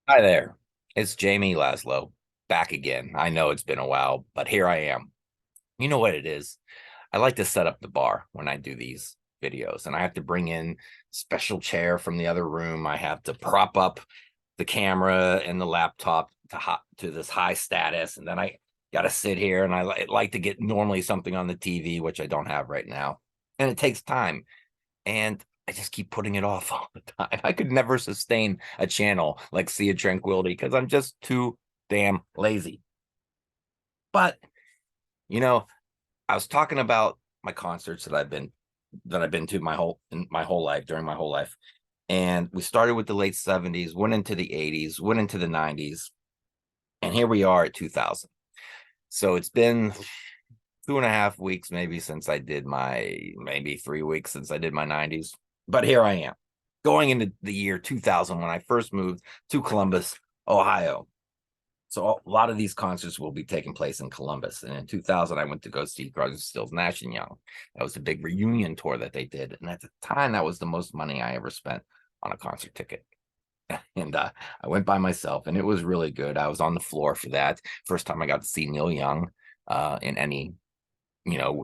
Hi there. It's Jamie Laszlo back again. I know it's been a while, but here I am. You know what it is? I like to set up the bar when I do these videos, and I have to bring in special chair from the other room. I have to prop up the camera and the laptop to this high status, and then I got to sit here and I like to get normally something on the TV, which I don't have right now, and it takes time. And I just keep putting it off all the time. I could never sustain a channel like Sea of Tranquility because I'm just too damn lazy. But you know, I was talking about my concerts that I've been to my whole life during my whole life. And we started with the late 70s, went into the 80s, went into the 90s, and here we are at 2000. So it's been 2.5 weeks maybe since I did maybe 3 weeks since I did my 90s. But here I am going into the year 2000 when I first moved to Columbus, Ohio. So a lot of these concerts will be taking place in Columbus. And in 2000, I went to go see Crosby, Stills, Nash and Young. That was a big reunion tour that they did. And at the time, that was the most money I ever spent on a concert ticket. And I went by myself, and it was really good. I was on the floor for that. First time I got to see Neil Young in any,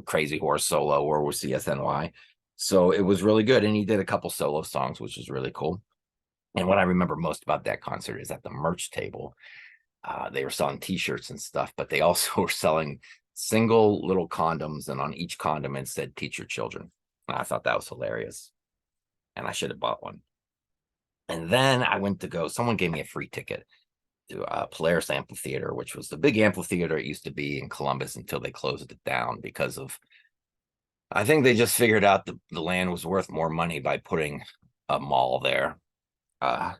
Crazy Horse solo or with CSNY. So it was really good. And he did a couple solo songs, which was really cool. And what I remember most about that concert is at the merch table, they were selling t-shirts and stuff, but they also were selling single little condoms, and on each condom it said "Teach your children." And I thought that was hilarious, and I should have bought one. And then I went to go. Someone gave me a free ticket to Polaris Amphitheater, which was the big amphitheater it used to be in Columbus until they closed it down because of. I think they just figured out the land was worth more money by putting a mall there. Uh,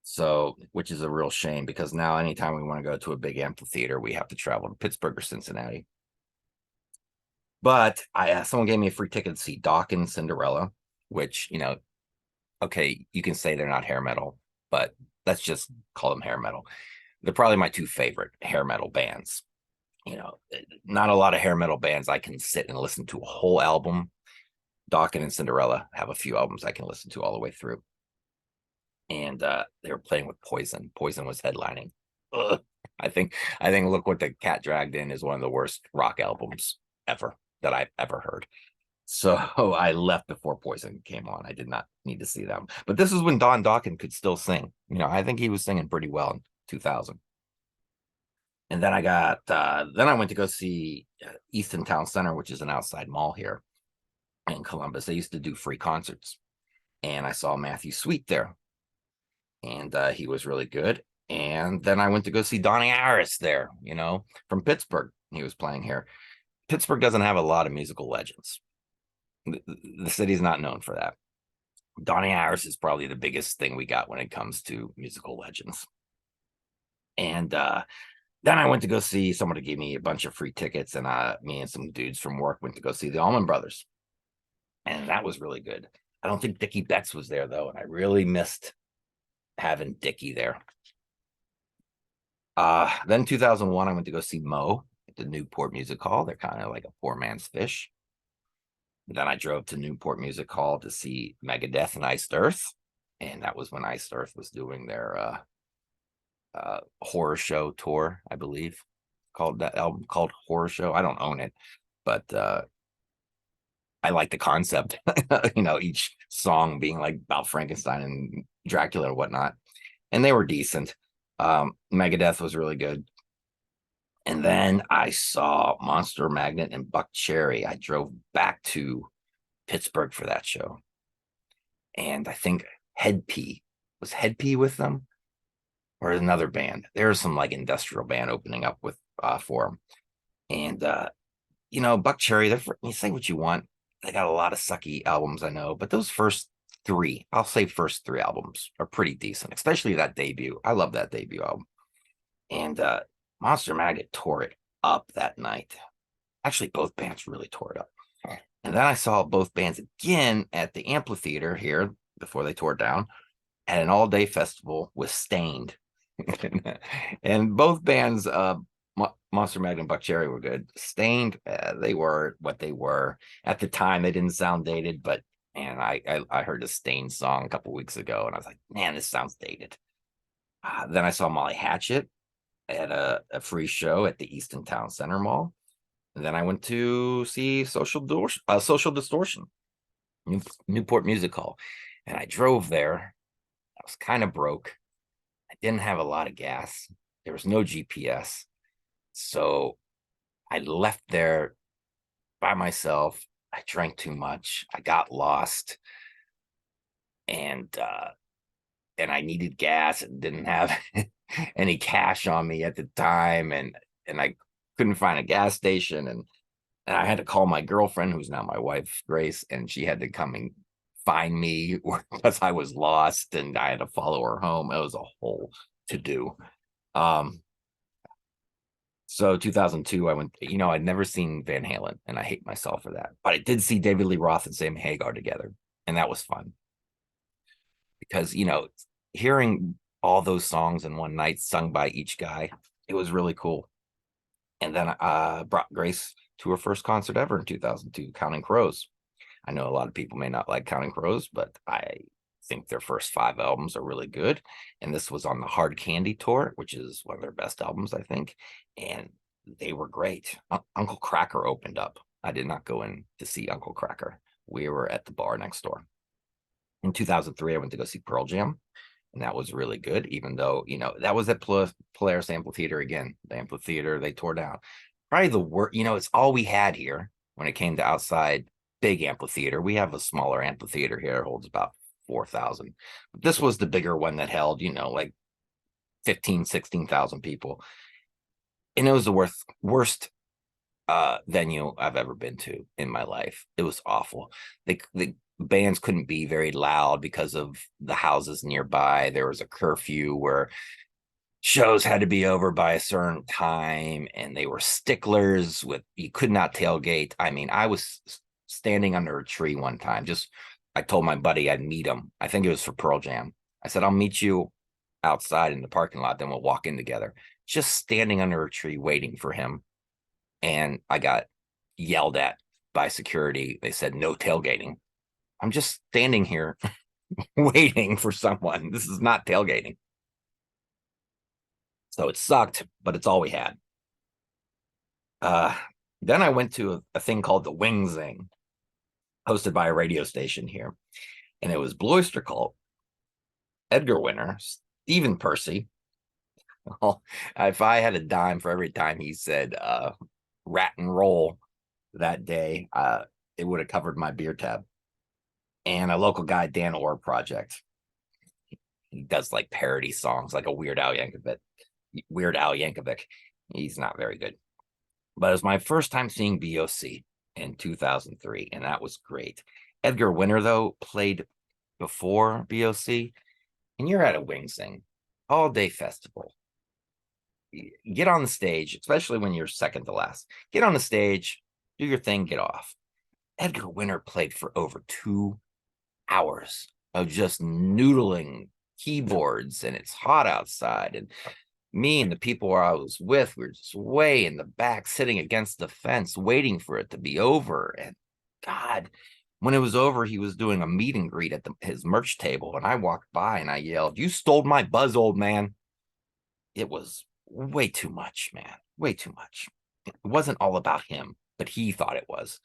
So, which is a real shame because now anytime we want to go to a big amphitheater, we have to travel to Pittsburgh or Cincinnati. But someone gave me a free ticket to see Doc and Cinderella, which, okay, you can say they're not hair metal, but let's just call them hair metal. They're probably my two favorite hair metal bands. Not a lot of hair metal bands I can sit and listen to a whole album. Doc and Cinderella have a few albums I can listen to all the way through. And they were playing with Poison. Poison was headlining. Ugh. I think Look What the Cat Dragged In is one of the worst rock albums ever that I've ever heard. So I left before Poison came on. I did not need to see them. But this is when Don Dawkins could still sing. I think he was singing pretty well in 2000. And then I went to go see Easton Town Center, which is an outside mall here in Columbus. They used to do free concerts. And I saw Matthew Sweet there, and he was really good. And then I went to go see Donnie Harris there, from Pittsburgh. He was playing here. Pittsburgh doesn't have a lot of musical legends. The city's not known for that. Donnie Harris is probably the biggest thing we got when it comes to musical legends. And then I went to go see someone to give me a bunch of free tickets, and me and some dudes from work went to go see the Allman Brothers, and that was really good. I don't think Dickie Betts was there though, and I really missed having Dickie there. Then 2001, I went to go see Mo at the Newport Music Hall. They're kind of like a poor man's Phish. Then I drove to Newport Music Hall to see Megadeth and Iced Earth, and that was when Iced Earth was doing their horror show tour, I believe, called that album called Horror Show. I don't own it, but I like the concept. Each song being like about Frankenstein and Dracula or whatnot, and they were decent. Megadeth was really good. And then I saw Monster Magnet and Buck Cherry. I drove back to Pittsburgh for that show. And I think Head P with them or another band. There's some like industrial band opening up with for them. And Buck Cherry, you say what you want. They got a lot of sucky albums, I know, but those first three albums are pretty decent, especially that debut. I love that debut album. And Monster Magnet tore it up that night. Actually, both bands really tore it up. And then I saw both bands again at the amphitheater here before they tore it down at an all-day festival with Stained. And both bands, Monster Magnet and Buck Cherry, were good. Stained, they were what they were. At the time, they didn't sound dated, but man, I heard a Stained song a couple weeks ago, and I was like, man, this sounds dated. Then I saw Molly Hatchet at a free show at the Easton Town Center Mall. And then I went to see Social Distortion, Newport Music Hall. And I drove there. I was kind of broke. I didn't have a lot of gas. There was no GPS. So I left there by myself. I drank too much. I got lost. And I needed gas and didn't have any cash on me at the time. And I couldn't find a gas station. And I had to call my girlfriend, who's now my wife, Grace, and she had to come and find me because I was lost and I had to follow her home. It was a whole to do. So 2002, I went, I'd never seen Van Halen, and I hate myself for that. But I did see David Lee Roth and Sammy Hagar together, and that was fun because, hearing all those songs in one night sung by each guy, it was really cool. And then I brought Grace to her first concert ever in 2002, Counting Crows. I know a lot of people may not like Counting Crows, but I think their first 5 albums are really good. And this was on the Hard Candy tour, which is one of their best albums, I think. And they were great. Uncle Kracker opened up. I did not go in to see Uncle Kracker. We were at the bar next door. In 2003, I went to go see Pearl Jam, and that was really good, even though, that was at Polaris Amphitheater again. The amphitheater they tore down. Probably the worst, it's all we had here when it came to outside big amphitheater. We have a smaller amphitheater here, it holds about 4,000. But this was the bigger one that held, like 15, 16,000 people. And it was the worst venue I've ever been to in my life. It was awful. The bands couldn't be very loud because of the houses nearby. There was a curfew where shows had to be over by a certain time, and they were sticklers with you could not tailgate. I mean, I was standing under a tree one time. I told my buddy I'd meet him. I think it was for Pearl Jam. I said, I'll meet you outside in the parking lot, then we'll walk in together. Just standing under a tree waiting for him. And I got yelled at by security. They said, no tailgating. I'm just standing here waiting for someone. This is not tailgating. So it sucked, but it's all we had. Then I went to a thing called the Wing Zing, hosted by a radio station here. And it was Blue Oyster Cult, Edgar Winter, Stephen Percy. Well, if I had a dime for every time he said rat and roll that day, it would have covered my beer tab. And a local guy, Dan Orr Project. He does like parody songs, like a Weird Al Yankovic. He's not very good. But it was my first time seeing BOC in 2003, and that was great. Edgar Winter, though, played before BOC, and you're at a Wing Sing all-day festival. Get on the stage, especially when you're second to last. Get on the stage, do your thing, get off. Edgar Winter played for over 2 hours of just noodling keyboards, and it's hot outside, and me and the people I was with were just way in the back, sitting against the fence, waiting for it to be over. And God, when it was over, he was doing a meet and greet at his merch table, and I walked by and I yelled, "You stole my buzz, old man." It was way too much, man, way too much. It wasn't all about him, but he thought it was.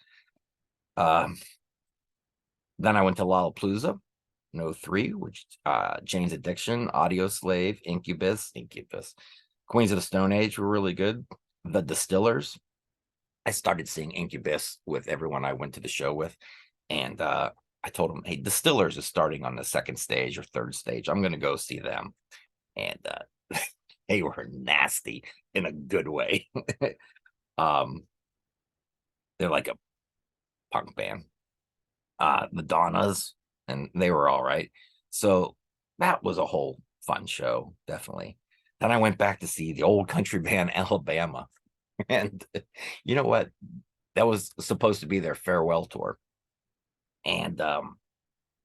Then I went to Lollapalooza in 03, which Jane's Addiction, Audio Slave, Incubus, Queens of the Stone Age were really good. The Distillers. I started seeing Incubus with everyone I went to the show with. And I told them, hey, Distillers is starting on the second stage or third stage. I'm going to go see them. And they were nasty in a good way. They're like a punk band. The Donnas, and they were all right. So that was a whole fun show, definitely. Then I went back to see the old country band Alabama. And you know what? That was supposed to be their farewell tour. And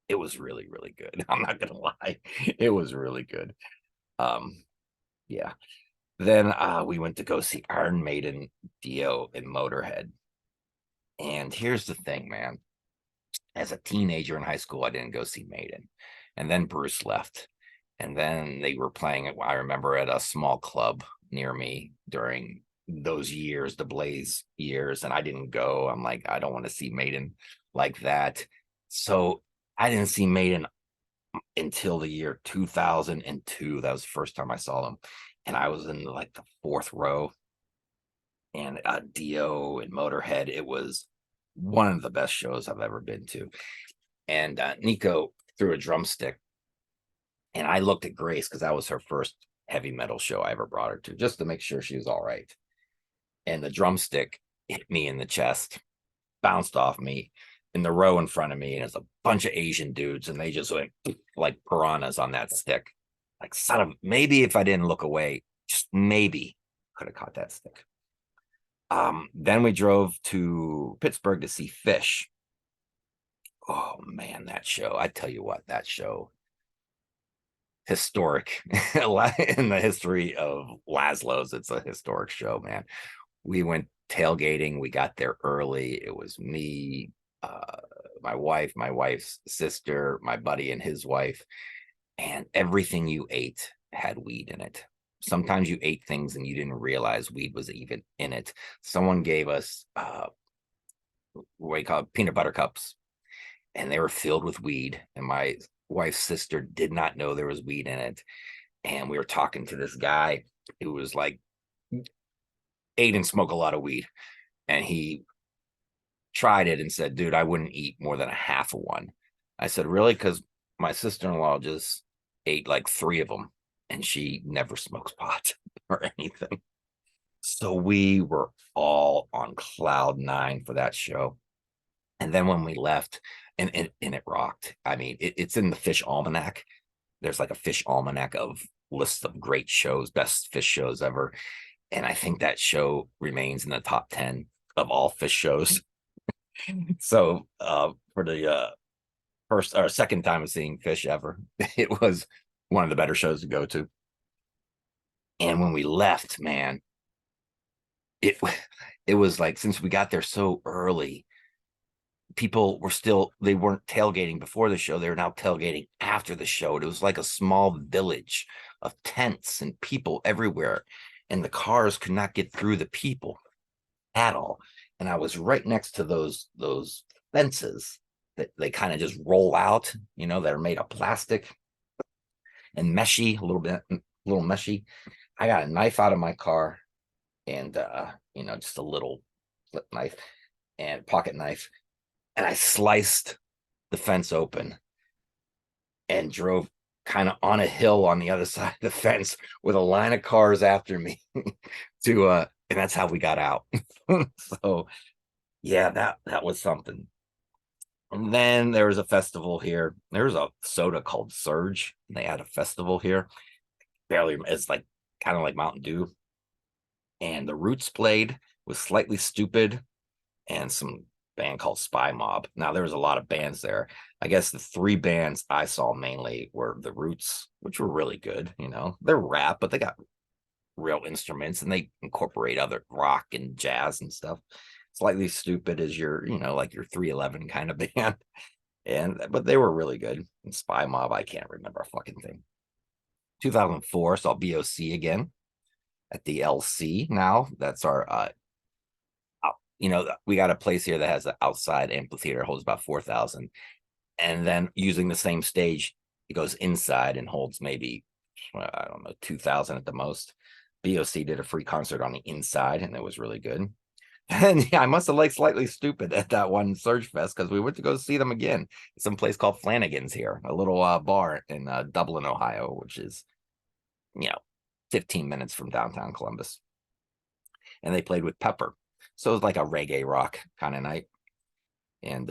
it was really, really good. I'm not gonna lie. It was really good. Yeah. Then we went to go see Iron Maiden, Dio, and Motorhead. And here's the thing, man. As a teenager in high school, I didn't go see Maiden. And then Bruce left. And then they were playing it, I remember, at a small club near me during those years, the Blaze years, and I didn't go. I'm like, I don't want to see Maiden like that. So I didn't see Maiden until the year 2002. That was the first time I saw them. And I was in like the fourth row, and Dio and Motorhead. It was one of the best shows I've ever been to. And Nico threw a drumstick, and I looked at Grace because that was her first heavy metal show I ever brought her to, just to make sure she was all right. And the drumstick hit me in the chest, bounced off me in the row in front of me, and there's a bunch of Asian dudes, and they just went like piranhas on that stick. Like, son of, maybe if I didn't look away, just maybe could have caught that stick. Then we drove to Pittsburgh to see Phish. Oh man, that show! I tell you what, that show, historic in the history of Laszlo's. It's a historic show, man. We went tailgating. We got there early. It was me, my wife, my wife's sister, my buddy and his wife, and everything you ate had weed in it. Sometimes you ate things and you didn't realize weed was even in it. Someone gave us what you call it, peanut butter cups, and they were filled with weed. And my wife's sister did not know there was weed in it. And we were talking to this guy who was like, ate and smoked a lot of weed. And he tried it and said, dude, I wouldn't eat more than a half of one. I said, really? Because my sister-in-law just ate like 3 of them, and she never smokes pot or anything. So we were all on cloud 9 for that show. And then when we left, and it rocked. I mean, it's in the Phish Almanac. There's like a Phish Almanac of lists of great shows, best Phish shows ever. And I think that show remains in the top 10 of all Phish shows. So for the first or second time of seeing Phish ever, it was one of the better shows to go to. And when we left, man, it was like, since we got there so early, people were still, they weren't tailgating before the show, they were now tailgating after the show. It was like a small village of tents and people everywhere, and the cars could not get through the people at all. And I was right next to those fences that they kind of just roll out, you know, that are made of plastic and meshy, a little meshy. I got a knife out of my car, and you know, just a little flip knife and pocket knife, and I sliced the fence open and drove kind of on a hill on the other side of the fence with a line of cars after me to and that's how we got out. So yeah, that was something. And then there was a festival here. There was a soda called Surge, and they had a festival here. Barely, it's like kind of like Mountain Dew. And the Roots played with Slightly Stupid and some band called Spy Mob. Now there was a lot of bands there. I guess the 3 bands I saw mainly were the Roots, which were really good. You know, they're rap, but they got real instruments, and they incorporate other rock and jazz and stuff. Slightly Stupid is your, you know, like your 311 kind of band. But they were really good. And Spy Mob, I can't remember a fucking thing. 2004, saw BOC again at the LC. Now that's our you know, we got a place here that has an outside amphitheater, holds about 4,000, and then using the same stage, it goes inside and holds maybe, well, I don't know, 2,000 at the most. BOC did a free concert on the inside, and it was really good. And yeah, I must have liked Slightly Stupid at that one Surge Fest, because we went to go see them again. Some place called Flanagan's here, a little bar in Dublin, Ohio, which is, you know, 15 minutes from downtown Columbus. And they played with Pepper. So it was like a reggae rock kind of night. And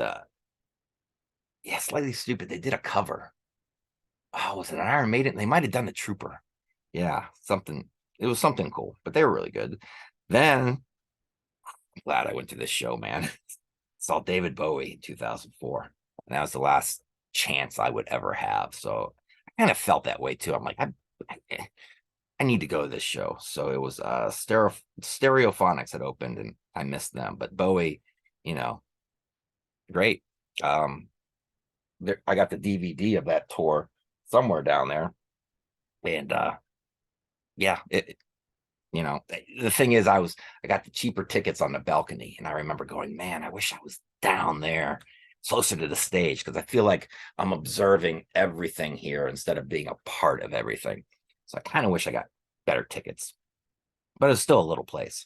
yeah, Slightly Stupid. They did a cover. Oh, was it an Iron Maiden? They might have done the Trooper. Yeah, something. It was something cool, but they were really good. Then I'm glad I went to this show, man. Saw David Bowie in 2004. And that was the last chance I would ever have. So I kind of felt that way too. I'm like, I need to go to this show. So it was Stereophonics had opened, and I missed them. But Bowie, you know, great. I got the DVD of that tour somewhere down there. And yeah, the thing is, I got the cheaper tickets on the balcony, and I remember going, man, I wish I was down there closer to the stage, because I feel like I'm observing everything here instead of being a part of everything. So I kind of wish I got better tickets, but it's still a little place.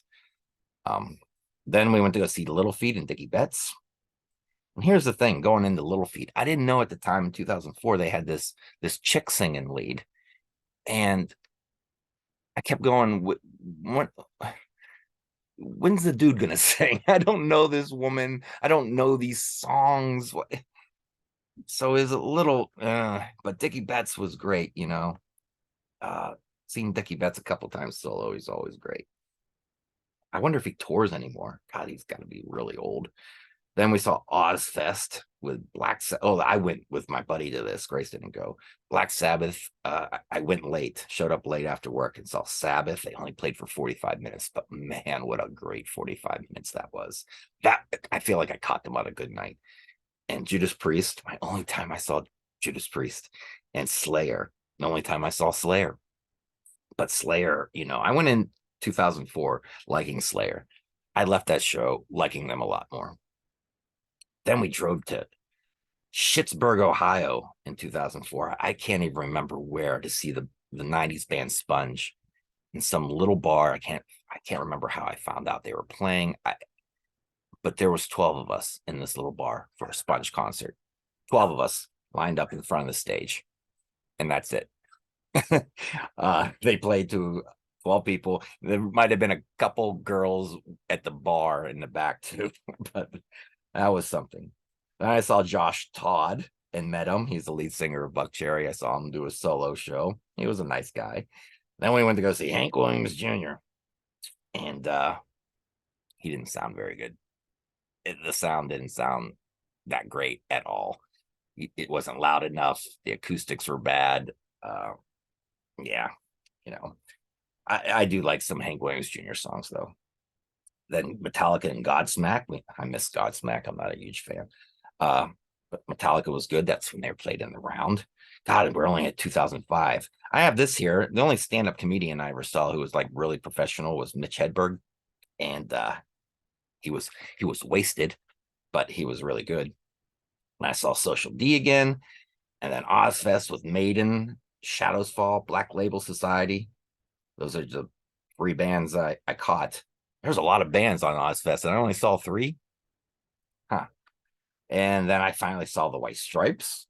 Then we went to go see Little Feat and Dickie Betts. And here's the thing, going into Little Feat, I didn't know at the time in 2004 they had this chick singing lead, and I kept going, when's the dude gonna sing? I don't know this woman. I don't know these songs. So it's a little, but Dickie Betts was great, Seeing Dickie Betts a couple times solo, he's always great. I wonder if he tours anymore. God, he's got to be really old. Then we saw Ozfest with Black Sabbath. Oh, I went with my buddy to this. Grace didn't go. Black Sabbath. I went late, showed up late after work and saw Sabbath. They only played for 45 minutes, but man, what a great 45 minutes that was. That I feel like I caught them on a good night. And Judas Priest, my only time I saw Judas Priest, and Slayer, the only time I saw Slayer. But Slayer, I went in 2004 liking Slayer. I left that show liking them a lot more. Then we drove to Schittsburg, Ohio in 2004. I can't even remember where, to see the 90s band Sponge in some little bar. I can't remember how I found out they were playing. But there was 12 of us in this little bar for a Sponge concert. 12 of us lined up in front of the stage, and that's it. They played to 12 people. There might have been a couple girls at the bar in the back too, but that was something. Then I saw Josh Todd and met him. He's the lead singer of Buckcherry. I saw him do a solo show. He was a nice guy. Then we went to go see Hank Williams Jr. And he didn't sound very good. The sound didn't sound that great at all. It wasn't loud enough. The acoustics were bad. Yeah, I do like some Hank Williams Jr. songs though. Then Metallica and Godsmack. I miss Godsmack. I'm not a huge fan. But Metallica was good. That's when they played in the round. God, we're only at 2005. I have this here. The only stand-up comedian I ever saw who was like really professional was Mitch Hedberg, and he was wasted, but he was really good. And I saw Social D again, and then Ozfest with Maiden, Shadows Fall, Black Label Society. Those are the 3 bands I caught. There's a lot of bands on Ozfest, and I only saw 3. Huh. And then I finally saw the White Stripes.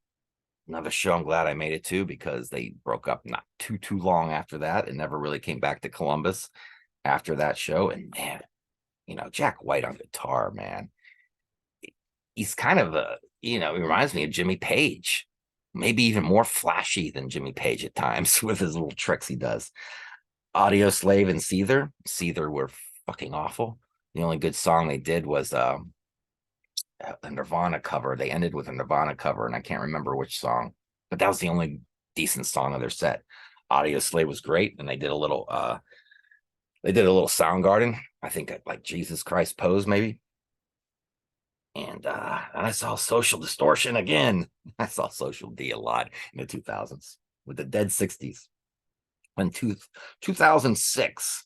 Another show I'm glad I made it to, because they broke up not too long after that and never really came back to Columbus after that show. And man, Jack White on guitar, man. He's kind of he reminds me of Jimmy Page. Maybe even more flashy than Jimmy Page at times with his little tricks he does. Audio Slave and Seether. Seether were fucking awful. The only good song they did was a Nirvana cover. They ended with a Nirvana cover, and I can't remember which song, but that was the only decent song of their set. Audio Slave was great, and they did a little Soundgarden. I think like Jesus Christ Pose maybe. And I saw Social Distortion again. I saw Social D a lot in the 2000s with the Dead 60s. In 2006,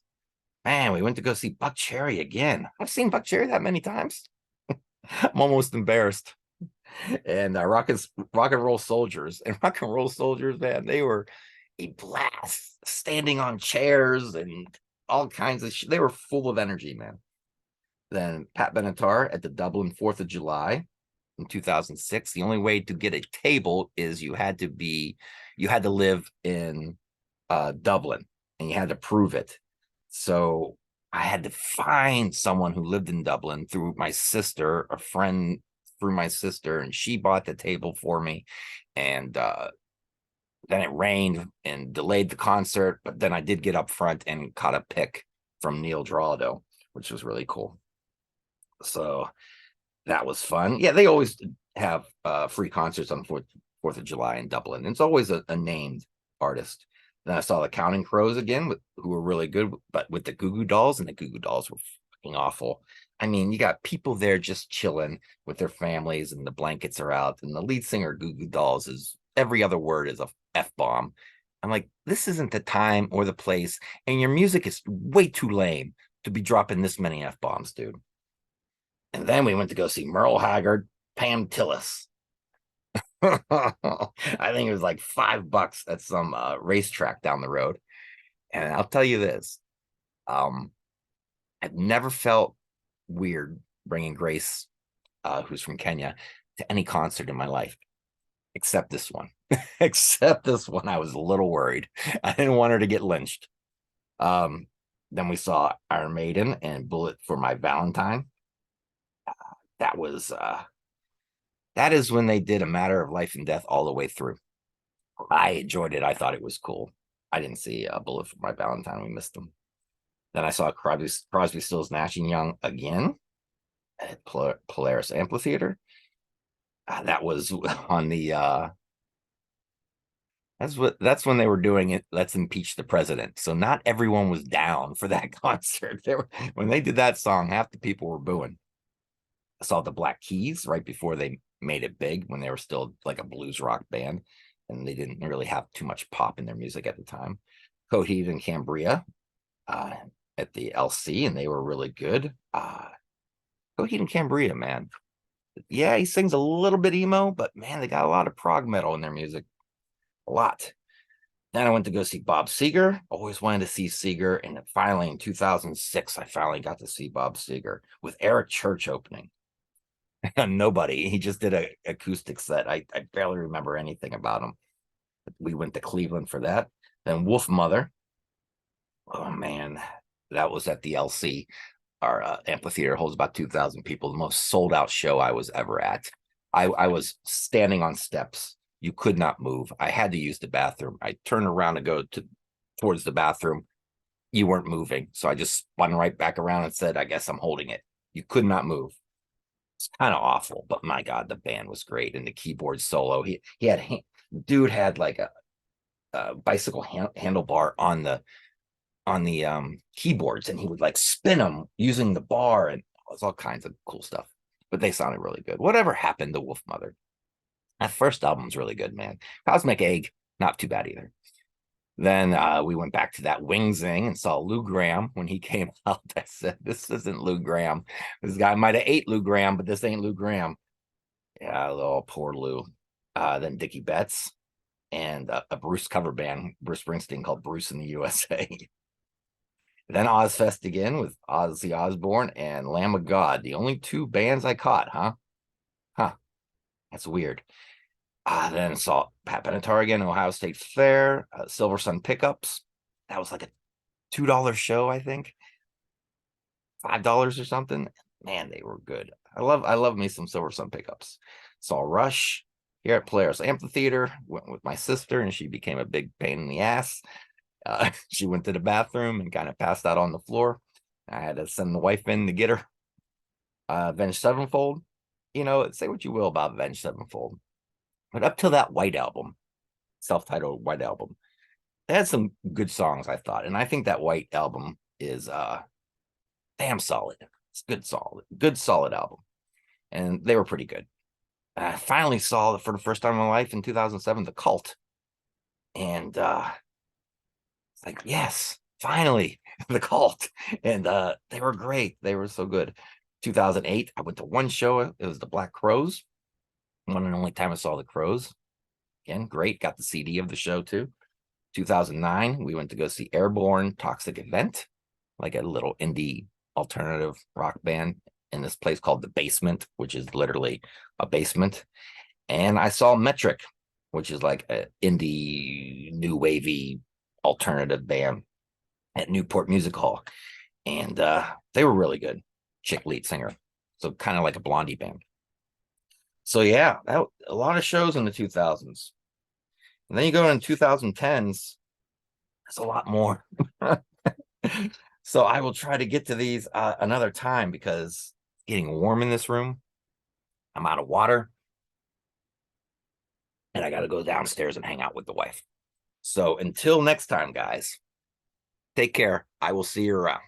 man, we went to go see Buckcherry again. I've seen Buckcherry that many times. I'm almost embarrassed. And Rock and Roll Soldiers. And Rock and Roll Soldiers, man, they were a blast, standing on chairs and all kinds of shit. They were full of energy, man. Then Pat Benatar at the Dublin 4th of July in 2006. The only way to get a table is you had to live in Dublin, and you had to prove it. So I had to find someone who lived in Dublin through my sister, a friend through my sister, and she bought the table for me. And then it rained and delayed the concert, but then I did get up front and caught a pick from Neil Dorado, which was really cool. So that was fun. Yeah, they always have free concerts on 4th of July in Dublin. It's always a named artist. Then I saw the Counting Crows again, who were really good, but with the Goo Goo Dolls, and the Goo Goo Dolls were fucking awful. I mean, you got people there just chilling with their families, and the blankets are out, and the lead singer Goo Goo Dolls is every other word is a F-bomb. I'm like, this isn't the time or the place, and your music is way too lame to be dropping this many F-bombs, dude. And then we went to go see Merle Haggard, Pam Tillis. I think it was like $5 at some racetrack down the road. And I'll tell you this, um, I've never felt weird bringing Grace, who's from Kenya, to any concert in my life, except this one. Except this one, I was a little worried. I didn't want her to get lynched. Um, then we saw Iron Maiden and Bullet for My Valentine. That was that is when they did A Matter of Life and Death all the way through. I enjoyed it. I thought it was cool. I didn't see Bullet for My Valentine. We missed them. Then I saw Crosby, Stills, Nash and Young again at Polaris Amphitheater. That was on the that's when they were doing it. Let's impeach the president. So not everyone was down for that concert. When they did that song, half the people were booing. I saw the Black Keys right before they made it big, when they were still like a blues rock band, and they didn't really have too much pop in their music at the time. Coheed and Cambria at the LC, and they were really good. Coheed and Cambria, man. Yeah, he sings a little bit emo, but man, they got a lot of prog metal in their music. A lot. Then I went to go see Bob Seger. Always wanted to see Seger, and finally in 2006, I finally got to see Bob Seger with Eric Church opening. Nobody. He just did an acoustic set. I barely remember anything about him. We went to Cleveland for that. Then Wolf Mother. Oh man, that was at the LC. Our amphitheater holds about 2,000 people. The most sold out show I was ever at. I was standing on steps. You could not move. I had to use the bathroom. I turned around to go towards the bathroom. You weren't moving. So I just spun right back around and said, I guess I'm holding it. You could not move. It's kind of awful, but my God, the band was great. And the keyboard solo, he had, dude had like a bicycle handlebar on the keyboards, and he would like spin them using the bar, and it was all kinds of cool stuff. But they sounded really good. Whatever happened to Wolf Mother? That first album's really good, man. Cosmic Egg, not too bad either. Then we went back to that Wing Zing and saw Lou Gramm when he came out. I said, this isn't Lou Gramm. This guy might have ate Lou Gramm, but this ain't Lou Gramm. Yeah, oh, poor Lou. Then Dickie Betts and a Bruce cover band, Bruce Springsteen, called Bruce in the USA. Then Ozfest again with Ozzy Osbourne and Lamb of God. The only two bands I caught, huh? Huh. That's weird. Then saw Pat Benatar again, Ohio State Fair, Silver Sun Pickups. That was like a $2 show, I think. $5 or something. Man, they were good. I love me some Silver Sun Pickups. Saw Rush here at Polaris Amphitheater. Went with my sister, and she became a big pain in the ass. She went to the bathroom and kind of passed out on the floor. I had to send the wife in to get her. Avenged Sevenfold. You know, say what you will about Avenged Sevenfold, but up till that White album, self-titled White album, they had some good songs, I thought. And I think that White album is damn solid. It's good solid album. And they were pretty good. I finally saw, for the first time in my life in 2007, The Cult. And it's like, yes, finally, The Cult. And they were great. They were so good. 2008, I went to one show. It was the Black Crowes. One and only time I saw the Crowes. Again, great. Got the CD of the show too. 2009, we went to go see Airborne Toxic Event, like a little indie alternative rock band in this place called The Basement, which is literally a basement. And I saw Metric, which is like an indie new wavy alternative band at Newport Music Hall. And they were really good. Chick lead singer. So kind of like a Blondie band. So yeah, a lot of shows in the 2000s. And then you go in 2010s, there's a lot more. So I will try to get to these another time, because it's getting warm in this room. I'm out of water. And I got to go downstairs and hang out with the wife. So until next time, guys, take care. I will see you around.